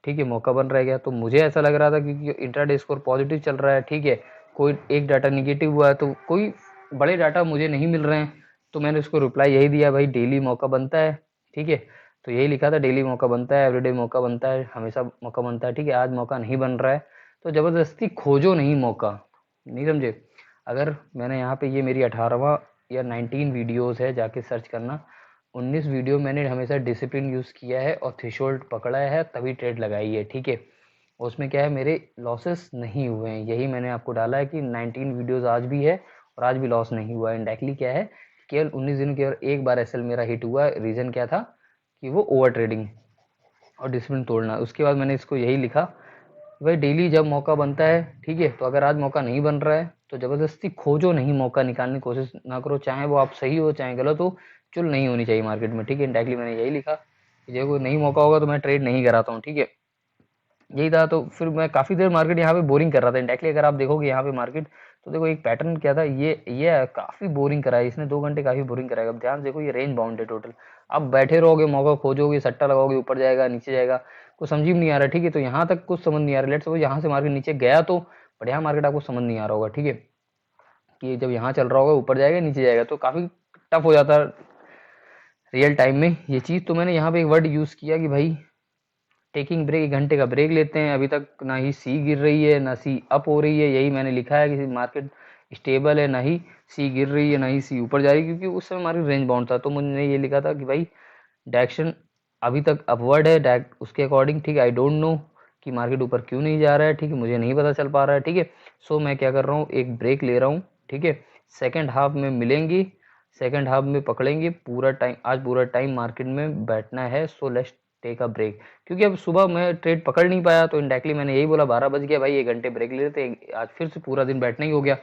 ठीक है, मौका बन रहा है क्या। तो मुझे ऐसा लग रहा था क्योंकि इंट्राडे स्कोर पॉजिटिव चल रहा है, ठीक है, कोई एक डाटा निगेटिव हुआ है तो कोई बड़े डाटा मुझे नहीं मिल रहे हैं। तो मैंने उसको रिप्लाई यही दिया, भाई डेली मौका बनता है, ठीक है, तो यही लिखा था, डेली मौका बनता है, एवरीडे मौका बनता है, हमेशा मौका बनता है, ठीक है, आज मौका नहीं बन रहा है तो ज़बरदस्ती खोजो नहीं मौका, नहीं समझे। अगर मैंने यहाँ पे ये मेरी 18वां या 19 वीडियोस है, जाके सर्च करना, 19 वीडियो मैंने हमेशा डिसिप्लिन यूज़ किया है और थ्रेशोल्ड पकड़ा है तभी ट्रेड लगाई है, ठीक है। उसमें क्या है, मेरे लॉसेस नहीं हुए हैं, यही मैंने आपको डाला है कि 19 वीडियोस आज भी है और आज भी लॉस नहीं हुआ है। इंडायरेक्टली क्या है, केवल 19 दिन केवल एक बार एसएल मेरा हिट हुआ, रीज़न क्या था कि वो ओवर ट्रेडिंग और डिसिप्लिन तोड़ना। उसके बाद मैंने इसको यही लिखा, भाई डेली जब मौका बनता है, ठीक है, तो अगर आज मौका नहीं बन रहा है तो ज़बरदस्ती खोजो नहीं, मौका निकालने की कोशिश ना करो, चाहे वो आप सही हो चाहे गलत हो, चुल नहीं होनी चाहिए मार्केट में, ठीक है। इंडायरेक्टली मैंने यही लिखा कि जब कोई नहीं मौका होगा तो मैं ट्रेड नहीं कराता हूँ, ठीक है, यही था। तो फिर मैं काफ़ी देर मार्केट यहाँ पे बोरिंग कर रहा था। इंडायरेक्टली अगर आप देखोगे यहाँ पे मार्केट, तो देखो एक पैटर्न क्या था, ये काफ़ी बोरिंग कराया इसने, 2 घंटे काफ़ी बोरिंग कराएगा। अब ध्यान से देखो, ये रेंज बाउंड है टोटल। अब बैठे रहोगे, मौका खोजोगे, सट्टा लगाओगे, ऊपर जाएगा नीचे जाएगा, कुछ समझ में नहीं आ रहा, ठीक है। तो यहाँ तक कुछ समझ नहीं आ रहा, लेट्स सपोज यहाँ से मार्केट नीचे गया तो, बट यहाँ मार्केट आपको समझ नहीं आ रहा होगा, ठीक है, कि जब यहाँ चल रहा होगा ऊपर जाएगा नीचे जाएगा, तो काफ़ी टफ हो जाता है रियल टाइम में ये चीज़। तो मैंने यहाँ पे एक वर्ड यूज़ किया कि भाई टेकिंग ब्रेक, 1 घंटे का ब्रेक लेते हैं। अभी तक ना ही सी गिर रही है ना सी अप हो रही है, यही मैंने लिखा है कि मार्केट स्टेबल है, ना ही सी गिर रही है ना ही सी ऊपर जा रही है, क्योंकि उस समय मार्केट रेंज बाउंड था। तो मैंने ये लिखा था कि भाई डायरेक्शन अभी तक अपवर्ड है, उसके अकॉर्डिंग, ठीक है। आई डोंट नो कि मार्केट ऊपर क्यों नहीं जा रहा है, ठीक है, मुझे नहीं पता चल पा रहा है, ठीक है। सो मैं क्या कर रहा हूँ, एक ब्रेक ले रहा हूँ, ठीक है, सेकेंड हाफ में मिलेंगी, सेकेंड हाफ में पकड़ेंगे पूरा टाइम, आज पूरा टाइम मार्केट में बैठना है। So let's take a break, क्योंकि अब सुबह मैं ट्रेड पकड़ नहीं पाया, तो इंडायरेक्टली मैंने यही बोला 12 बज गया भाई, 1 घंटे ब्रेक ले लेते हैं, आज फिर से पूरा दिन बैठना ही हो गया।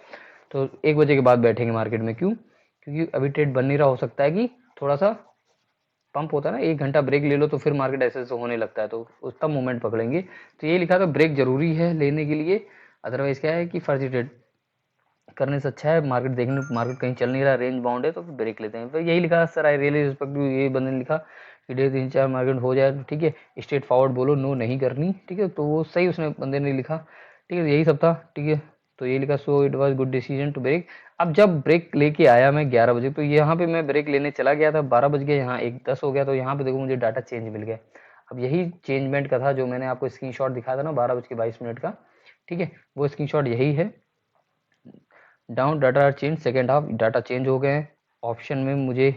तो 1 बजे के बाद बैठेंगे मार्केट में, क्यों, क्योंकि अभी ट्रेड बन नहीं रहा, हो सकता है कि थोड़ा सा पंप होता है ना, 1 घंटा ब्रेक ले लो तो फिर मार्केट ऐसे ऐसे होने लगता है, तो उस तब मूवमेंट पकड़ेंगे। तो ये लिखा था ब्रेक जरूरी है लेने के लिए, अदरवाइज क्या है कि फर्जी ट्रेड करने से अच्छा है मार्केट देखने, मार्केट कहीं चल नहीं रहा, रेंज बाउंड है, तो फिर ब्रेक लेते हैं। तो यही लिखा sir, I really respect you, ये बंदे ने लिखा कि डे 3-4 मार्केट हो जाए तो ठीक है, स्ट्रेट फॉरवर्ड बोलो, नो नहीं करनी, ठीक है। तो वो सही उसने बंदे ने लिखा, ठीक है, यही सब था, ठीक है। तो ये लिखा, so it was good decision to break. अब जब ब्रेक लेके आया मैं 11 बजे, तो यहाँ पे मैं ब्रेक लेने चला गया था, 12 बज गए, यहाँ 1:10 हो गया, तो यहाँ पे देखो मुझे डाटा चेंज मिल गया। अब यही चेंजमेंट का था जो मैंने आपको स्क्रीनशॉट दिखाया था ना, 12:22 का, ठीक है, वो स्क्रीनशॉट यही है। Down data change, second half data change हो गए हैं। ऑप्शन में मुझे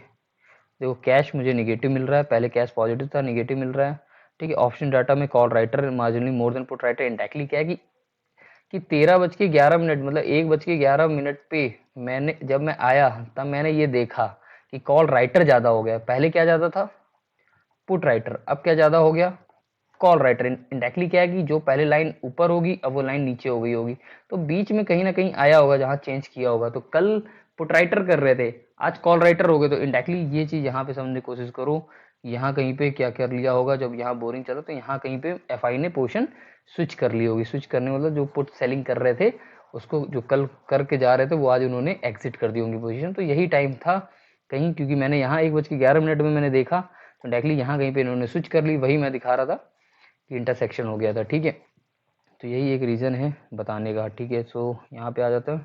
देखो कैश मुझे निगेटिव मिल रहा है, पहले कैश पॉजिटिव था, निगेटिव मिल रहा है, ठीक है। ऑप्शन डाटा में call writer marginally more than put writer. Indirectly क्या है कि 13:11 मतलब 1:11 पे मैंने, जब मैं आया तब मैंने ये देखा कि कॉल राइटर ज़्यादा हो गया, पहले क्या ज़्यादा था, पुट राइटर, अब क्या ज़्यादा हो गया, कॉल राइटर। इंडायरेक्टली क्या है कि जो पहले लाइन ऊपर होगी अब वो लाइन नीचे हो गई होगी, तो बीच में कहीं ना कहीं आया होगा जहाँ चेंज किया होगा। तो कल पुट राइटर कर रहे थे, आज कॉल राइटर हो गए, तो इंडायरेक्टली ये चीज़ यहाँ पे समझने की कोशिश करो, यहाँ कहीं पे क्या कर लिया होगा, जब यहाँ बोरिंग चला तो यहाँ कहीं पे एफआई ने पोजीशन स्विच कर ली होगी। स्विच करने मतलब जो पुट सेलिंग कर रहे थे उसको, जो कल करके जा रहे थे वो आज उन्होंने एग्जिट कर दी होंगी पोजीशन। तो यही टाइम था कहीं, क्योंकि मैंने यहाँ 1:11 में मैंने देखा, तो डायरेक्टली यहाँ कहीं पे इन्होंने स्विच कर ली, वही मैं दिखा रहा था कि इंटरसेक्शन हो गया था, ठीक है। तो यही एक रीज़न है बताने का, ठीक है। सो यहाँ पे आ जाता है,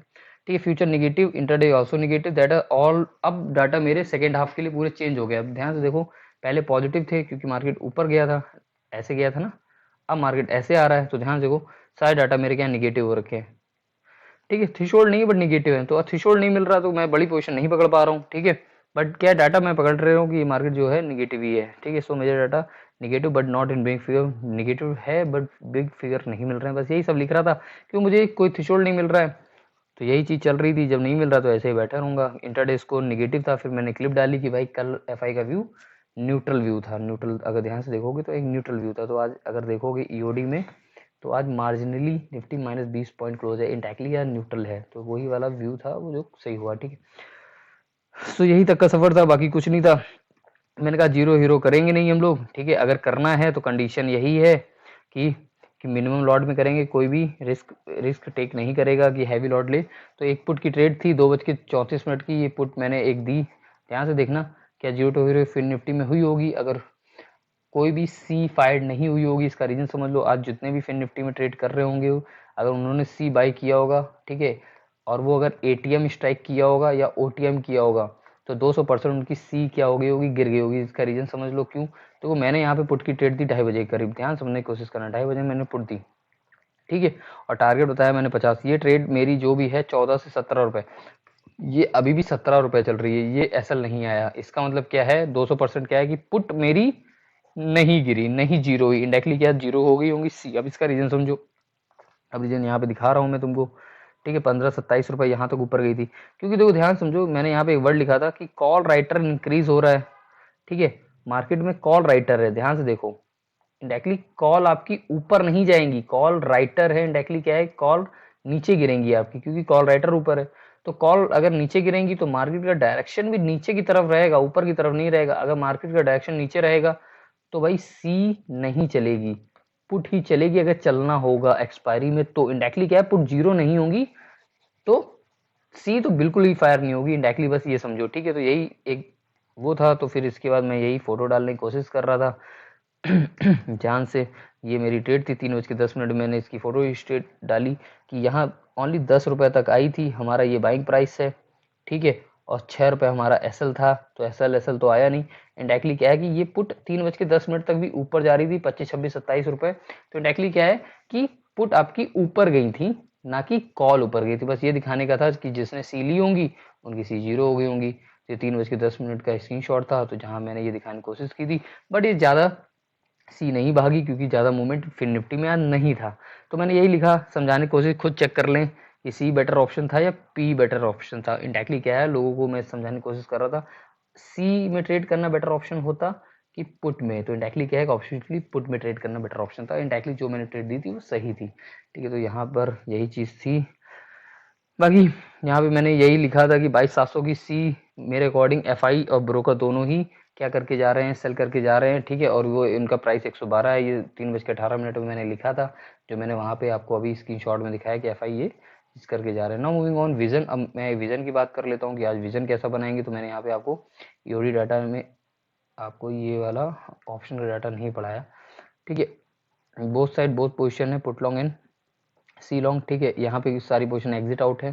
ठीक है। Future negative, intraday also negative, that are all. अब डाटा मेरे सेकेंड हाफ के लिए पूरे चेंज हो गया। अब ध्यान से देखो, पहले पॉजिटिव थे क्योंकि मार्केट ऊपर गया था, ऐसे गया था ना, अब मार्केट ऐसे आ रहा है, तो ध्यान से देखो सारे डाटा मेरे क्या निगेटिव हो रखे हैं, ठीक है। थ्रेशोल्ड नहीं है बट निगेटिव है, तो थ्रेशोल्ड नहीं मिल रहा तो मैं बड़ी पोजीशन नहीं पकड़ पा रहा हूँ, ठीक है। बट क्या डाटा मैं पकड़ रहा हूँ कि मार्केट जो है निगेटिव ही है, ठीक है। सो मेरा data negative but not in big figure, negative है बट बिग फिगर नहीं मिल रहे हैं, बस यही सब लिख रहा था क्योंकि मुझे कोई थ्रेशोल्ड नहीं मिल रहा है, तो यही चीज़ चल रही थी। जब नहीं मिल रहा तो ऐसे ही बैठा रहूँगा। इंटरडे स्कोर नेगेटिव था, फिर मैंने क्लिप डाली कि भाई कल एफआई का व्यू न्यूट्रल व्यू था, न्यूट्रल अगर ध्यान से देखोगे तो एक न्यूट्रल व्यू था। तो आज अगर देखोगे ईओडी में तो आज मार्जिनली निफ्टी -20 पॉइंट क्लोज है, इंटैक्टली यार न्यूट्रल है, तो वही वाला व्यू था वो जो सही हुआ, ठीक है। तो यही तक का सफर था, बाकी कुछ नहीं था। मैंने कहा जीरो हीरो करेंगे नहीं हम लोग, ठीक है। अगर करना है तो कंडीशन यही है कि मिनिमम लॉट में करेंगे, कोई भी रिस्क टेक नहीं करेगा कि हैवी लॉट ले। तो एक पुट की ट्रेड थी 2:34 की, ये पुट मैंने एक दी। ध्यान से देखना क्या जीरो टू हीरो फिन निफ्टी में हुई होगी। अगर कोई भी सी फायर्ड नहीं हुई होगी, इसका रीजन समझ लो। आज जितने भी फिन निफ्टी में ट्रेड कर रहे होंगे अगर उन्होंने सी बाई किया होगा, ठीक है, और वो अगर एटीएम स्ट्राइक किया होगा या ओटीएम किया होगा तो 200% उनकी सी क्या हो गई होगी, गिर गई होगी। इसका रीजन समझ लो क्यों। तो मैंने यहाँ पे पुट की ट्रेड दी 2:30 बजे के करीब, ध्यान समझने की कोशिश करना, 2:30 बजे मैंने पुट दी, ठीक है। और टारगेट बताया मैंने 50। ये ट्रेड मेरी जो भी है 14 से 17 रुपए, ये अभी भी 17 रुपए चल रही है, ये एसएल नहीं आया। इसका मतलब क्या है, 200% क्या है कि पुट मेरी नहीं गिरी, नहीं जीरो हुई, इंडायरेक्टली क्या जीरो हो गई होंगी सी। अब इसका रीजन समझो। अब रीजन यहाँ पे दिखा रहा हूँ मैं तुमको, ठीक है। 15-27 रुपए यहाँ तक ऊपर गई थी, क्योंकि देखो ध्यान समझो, मैंने यहाँ पे एक वर्ड लिखा था कि कॉल राइटर इंक्रीज हो रहा है, ठीक है। मार्केट में कॉल राइटर है, ध्यान से देखो, इंडायरेक्टली कॉल आपकी ऊपर नहीं जाएंगी, कॉल राइटर है, इंडायरेक्टली क्या है, कॉल नीचे गिरेंगी आपकी, क्योंकि कॉल राइटर ऊपर है। तो कॉल अगर नीचे गिरेंगी तो मार्केट का डायरेक्शन भी नीचे की तरफ रहेगा, ऊपर की तरफ नहीं रहेगा। अगर मार्केट का डायरेक्शन नीचे रहेगा तो भाई सी नहीं चलेगी, पुट ही चलेगी अगर चलना होगा एक्सपायरी में। तो इंडायरेक्टली क्या है, पुट जीरो नहीं होंगी तो सी तो बिल्कुल ही फायर नहीं होगी, इंडायरेक्टली बस ये समझो, ठीक है। तो यही एक वो था। तो फिर इसके बाद मैं यही फोटो डालने की कोशिश कर रहा था जान से। ये मेरी ट्रेड थी 3:10 मैंने इसकी फोटो स्टेट डाली कि यहाँ ओनली 10 रुपए तक आई थी, हमारा ये बाइंग प्राइस है, ठीक है। और 6 रुपए हमारा एसएल था, तो एसएल तो आया नहीं। इंडायरेक्टली क्या है कि ये पुट 3:10 तक भी ऊपर जा रही थी, 25, 26, 27 रुपए। तो इंडायरेक्टली क्या है कि पुट आपकी ऊपर गई थी, ना कि कॉल ऊपर गई थी। बस ये दिखाने का था कि जिसने सी ली होंगी उनकी सी जीरो हो गई होंगी। ये 3:10 का स्क्रीनशॉट था, तो जहां मैंने ये दिखाने की कोशिश की थी, बट ये ज्यादा सी नहीं भागी क्योंकि ज़्यादा मूवमेंट फिर निफ्टी में आज नहीं था। तो मैंने यही लिखा, समझाने की कोशिश, खुद चेक कर लें कि सी बेटर ऑप्शन था या पी बेटर ऑप्शन था। इंडायरेक्टली क्या है, लोगों को मैं समझाने की कोशिश कर रहा था सी में ट्रेड करना बेटर ऑप्शन होता कि पुट में। तो इंडायरेक्टली क्या है, ऑप्शनली पुट में ट्रेड करना बेटर ऑप्शन था। इंडायरेक्टली जो मैंने ट्रेड दी थी वो सही थी, ठीक है। तो यहाँ पर यही चीज़ थी। बाकी यहाँ पे मैंने यही लिखा था कि 22,700 की सी मेरे अकॉर्डिंग एफआई और ब्रोकर दोनों ही क्या करके जा रहे हैं, सेल करके जा रहे हैं, ठीक है। और वो इनका प्राइस 112 है। ये 3:18 में मैंने लिखा था, जो मैंने वहाँ पे आपको अभी स्क्रीनशॉट में दिखाया कि एफआई ये इस करके जा रहे हैं। Now moving on vision. अब मैं विजन की बात कर लेता हूँ कि आज विजन कैसा बनाएंगे। तो मैंने यहाँ पे आपको ईओडी डाटा में आपको ये वाला ऑप्शन का डाटा नहीं पढ़ाया, ठीक है। बोथ साइड बोथ पोजिशन है, put long and C long, ठीक है। यहाँ पे सारी पोजीशन एग्जिट आउट है,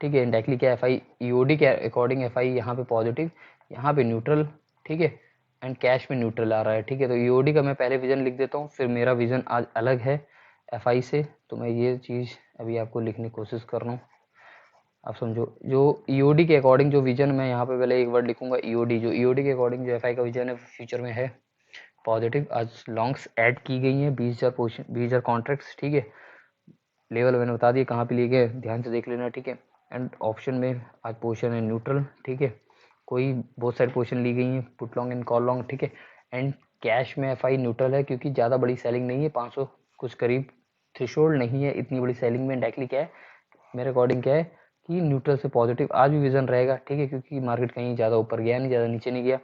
ठीक है। इंडायरेक्टली क्या एफ आई ईओडी के अकॉर्डिंग एफ आई यहाँ पे पॉजिटिव, यहाँ पे न्यूट्रल, ठीक है। एंड कैश में न्यूट्रल आ रहा है, ठीक है। तो ईओडी का मैं पहले विजन लिख देता हूँ, फिर मेरा विजन आज अलग है एफ आई से। तो मैं ये चीज़ अभी आपको लिखने की कोशिश कर रहा हूँ, आप समझो। जो ईओडी के अकॉर्डिंग जो विजन, मैं यहाँ पे पहले एक वर्ड लिखूंगा ईओडी। जो ईओडी के अकॉर्डिंग जो एफआई का विजन है फ्यूचर में है पॉजिटिव। आज लॉन्ग्स ऐड की गई हैं 20,000 पोजिशन, 20,000 कॉन्ट्रैक्ट्स, ठीक है। लेवल मैंने बता दिया कहाँ पे लिए गए, ध्यान से देख लेना, ठीक है। एंड ऑप्शन में आज पोजीशन है न्यूट्रल, ठीक है। कोई बहुत सारी पोजीशन ली गई है, put long and call long, ठीक है। एंड कैश में एफआई न्यूट्रल है क्योंकि ज़्यादा बड़ी सेलिंग नहीं है, 500 कुछ करीब थ्रेशोल्ड नहीं है इतनी बड़ी सेलिंग में। डायरेक्टली क्या है मेरे अकॉर्डिंग क्या है कि न्यूट्रल से पॉजिटिव आज भी विजन रहेगा, ठीक है। क्योंकि मार्केट कहीं ज़्यादा ऊपर गया नहीं, ज़्यादा नीचे नहीं गया,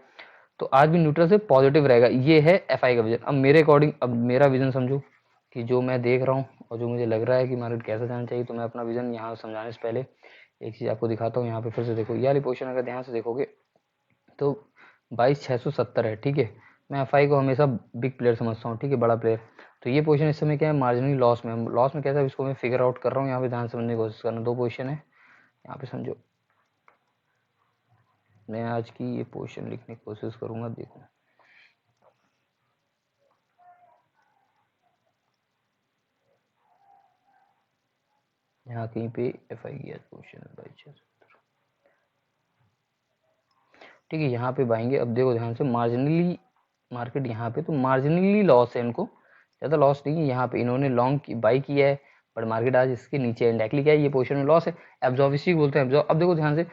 तो आज भी न्यूट्रल से पॉजिटिव रहेगा। ये है एफआई का विजन। अब मेरे अकॉर्डिंग अब मेरा विजन समझो कि जो मैं देख रहा हूँ और जो मुझे लग रहा है कि मार्केट कैसा जाना चाहिए। तो मैं अपना विजन यहाँ समझाने से पहले एक चीज़ आपको दिखाता हूँ। यहाँ पे फिर से देखो, ये वाली पोजीशन अगर ध्यान से देखोगे तो 22,670 है, ठीक है। मैं एफआई को हमेशा बिग प्लेयर समझता हूँ, ठीक है, बड़ा प्लेयर। तो ये पोजीशन इस समय क्या है, मार्जिनली लॉस में। लॉस में कैसा, इसको मैं फिगर आउट कर रहा हूँ। यहाँ पे ध्यान समझने की कोशिश करना, दो पोजीशन है यहाँ पे समझो। मैं आज की ये पोजीशन लिखने की कोशिश करूंगा, देखो यहाँ कहीं पे एफ आई की पोजीशन है 22,670, ठीक है। यहाँ पे बाएंगे। अब देखो ध्यान से, मार्जिनली मार्केट यहाँ पे, तो मार्जिनली लॉस है इनको, ज़्यादा लॉस नहीं है। यहाँ पे इन्होंने लॉन्ग की बाई किया है बट मार्केट आज इसके नीचे है, डायरेक्टली क्या है ये पोजीशन में लॉस है। एब्जॉर्ब इसी को बोलते हैं एब्जॉर्ब। अब देखो ध्यान से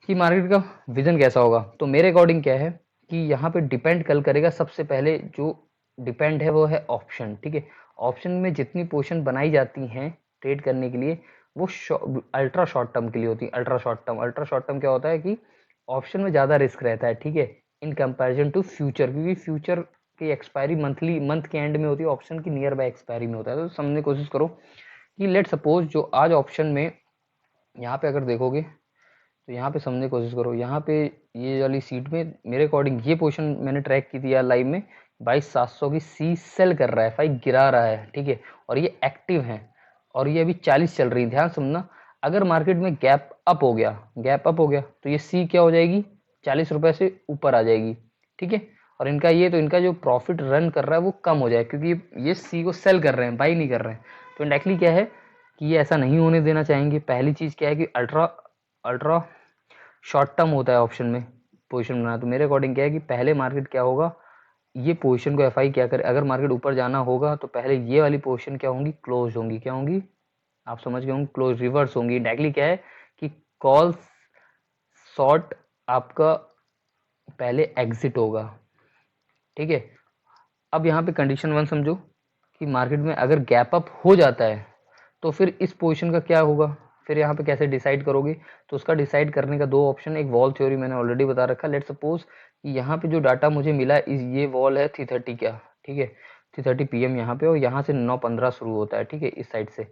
कि मार्केट का विजन कैसा होगा, तो मेरे अकॉर्डिंग क्या है कि यहाँ पे डिपेंड कल करेगा। सबसे पहले जो डिपेंड है वो है ऑप्शन, ठीक है। ऑप्शन में जितनी पोजीशन बनाई जाती हैं ट्रेड करने के लिए वो अल्ट्रा शॉर्ट टर्म के लिए होती है। अल्ट्रा शॉर्ट टर्म क्या होता है कि ऑप्शन में ज़्यादा रिस्क रहता है, ठीक है, इन कंपैरिजन टू फ्यूचर, क्योंकि फ्यूचर की एक्सपायरी मंथ के एंड में होती है, ऑप्शन की नियर बाय एक्सपायरी में होता है। तो समझने की कोशिश करो कि लेट सपोज जो आज ऑप्शन में यहाँ पे अगर देखोगे तो यहाँ पे समझने की कोशिश करो, यहाँ पे ये वाली सीट में मेरे अकॉर्डिंग ये पोजीशन मैंने ट्रैक की थी यार लाइव में, 22,700 की सी सेल कर रहा है, फाई गिरा रहा है, ठीक है, और ये एक्टिव है और ये अभी 40 चल रही है। ध्यान समझना, अगर मार्केट में गैप अप हो गया तो ये सी क्या हो जाएगी, 40 रुपए से ऊपर आ जाएगी, ठीक है। और इनका जो प्रॉफिट रन कर रहा है वो कम हो जाए, क्योंकि ये सी को सेल कर रहे हैं, बाई नहीं कर रहे हैं। तो इंडायरेक्टली क्या है कि ये ऐसा नहीं होने देना चाहेंगे। पहली चीज क्या है कि अल्ट्रा शॉर्ट टर्म होता है ऑप्शन में पोजीशन बनाना। तो मेरे अकॉर्डिंग क्या है कि पहले मार्केट क्या होगा, ये पोजीशन को एफआई क्या करे, अगर मार्केट ऊपर जाना होगा तो पहले ये वाली पोजीशन क्या होंगी, क्लोज होंगी। क्या होंगी, आप समझ गए होंगे, क्लोज रिवर्स होंगी। डायरेक्टली क्या है कि कॉल शॉर्ट आपका पहले एग्जिट होगा, ठीक है। अब यहाँ पे कंडीशन वन समझो कि मार्केट में अगर गैप अप हो जाता है तो फिर इस पोजीशन का क्या होगा, फिर यहाँ पे कैसे डिसाइड करोगे। तो उसका डिसाइड करने का दो ऑप्शन, एक वॉल थ्योरी मैंने ऑलरेडी बता रखा। लेट सपोज कि यहाँ पे जो डाटा मुझे मिला ये वॉल है 330 का, ठीक है, 330 PM यहाँ पे, और यहाँ से 9:15 शुरू होता है, ठीक है, इस साइड से।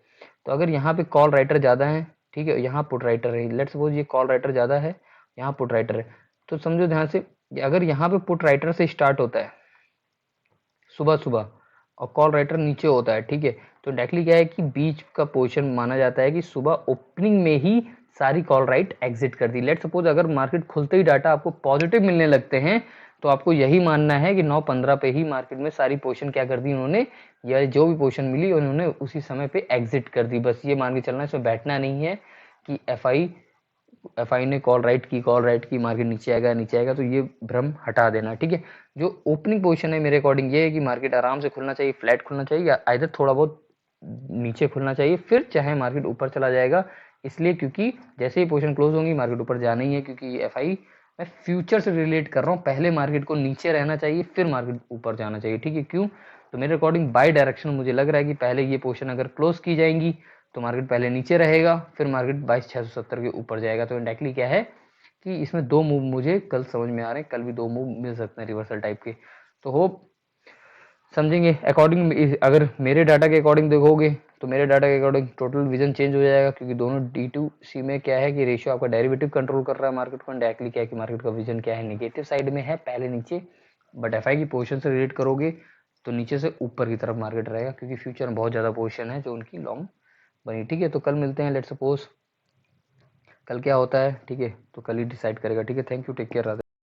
तो अगर यहाँ पे कॉल राइटर ज़्यादा है, ठीक है, यहाँ पुट राइटर है, लेट सपोज ये कॉल राइटर ज़्यादा है, यहाँ पुट राइटर है, तो समझो ध्यान से अगर यहाँ पे पुट राइटर से स्टार्ट होता है सुबह सुबह और कॉल राइटर नीचे होता है, ठीक है, तो डायरेक्टली क्या है कि बीच का पोजीशन माना जाता है कि सुबह ओपनिंग में ही सारी कॉल राइट एग्जिट कर दी। लेट सपोज अगर मार्केट खुलते ही डाटा आपको पॉजिटिव मिलने लगते हैं तो आपको यही मानना है कि 9:15 पे ही मार्केट में सारी पोजीशन क्या कर दी उन्होंने, या जो भी पोजीशन मिली उन्होंने उसी समय पे एग्जिट कर दी। बस ये मान के चलना, इसमें बैठना नहीं है कि एफआई ने कॉल राइट की मार्केट नीचे आएगा, तो ये भ्रम हटा देना, ठीक है। जो ओपनिंग पोजीशन है मेरे अकॉर्डिंग ये है कि मार्केट आराम से खुलना चाहिए, फ्लैट खुलना चाहिए, या आइदर थोड़ा बहुत नीचे खुलना चाहिए, फिर चाहे मार्केट ऊपर चला जाएगा। इसलिए क्योंकि जैसे ही पोजीशन क्लोज होंगी मार्केट ऊपर जाना ही है, क्योंकि एफआई मैं फ्यूचर से रिलेट कर रहा हूँ। पहले मार्केट को नीचे रहना चाहिए फिर मार्केट ऊपर जाना चाहिए, ठीक है। क्यों, तो मेरे अकॉर्डिंग बाय डायरेक्शन मुझे लग रहा है कि पहले ये पोजीशन अगर क्लोज की जाएंगी तो मार्केट पहले नीचे रहेगा, फिर मार्केट 22,670 के ऊपर जाएगा। तो इंडायरेक्टली क्या है कि इसमें दो मूव मुझे कल समझ में आ रहे हैं, कल भी दो मूव मिल सकते हैं रिवर्सल टाइप के। तो होप समझेंगे। अकॉर्डिंग अगर मेरे डाटा के अकॉर्डिंग देखोगे तो मेरे डाटा के अकॉर्डिंग टोटल विजन चेंज हो जाएगा, क्योंकि दोनों D2C में क्या है कि रेशियो आपका डेरिवेटिव कंट्रोल कर रहा है मार्केट को। डायरेक्टली क्या है कि मार्केट का विजन क्या है, नेगेटिव साइड में है पहले नीचे, बट एफआई की पोजीशन से रिलेट करोगे तो नीचे से ऊपर की तरफ मार्केट रहेगा, क्योंकि फ्यूचर में बहुत ज़्यादा पोजीशन है जो उनकी लॉन्ग बनी, ठीक है। तो कल मिलते हैं, लेट सपोज कल क्या होता है, ठीक है, तो कल ही डिसाइड करेगा, ठीक है। Thank you, take care.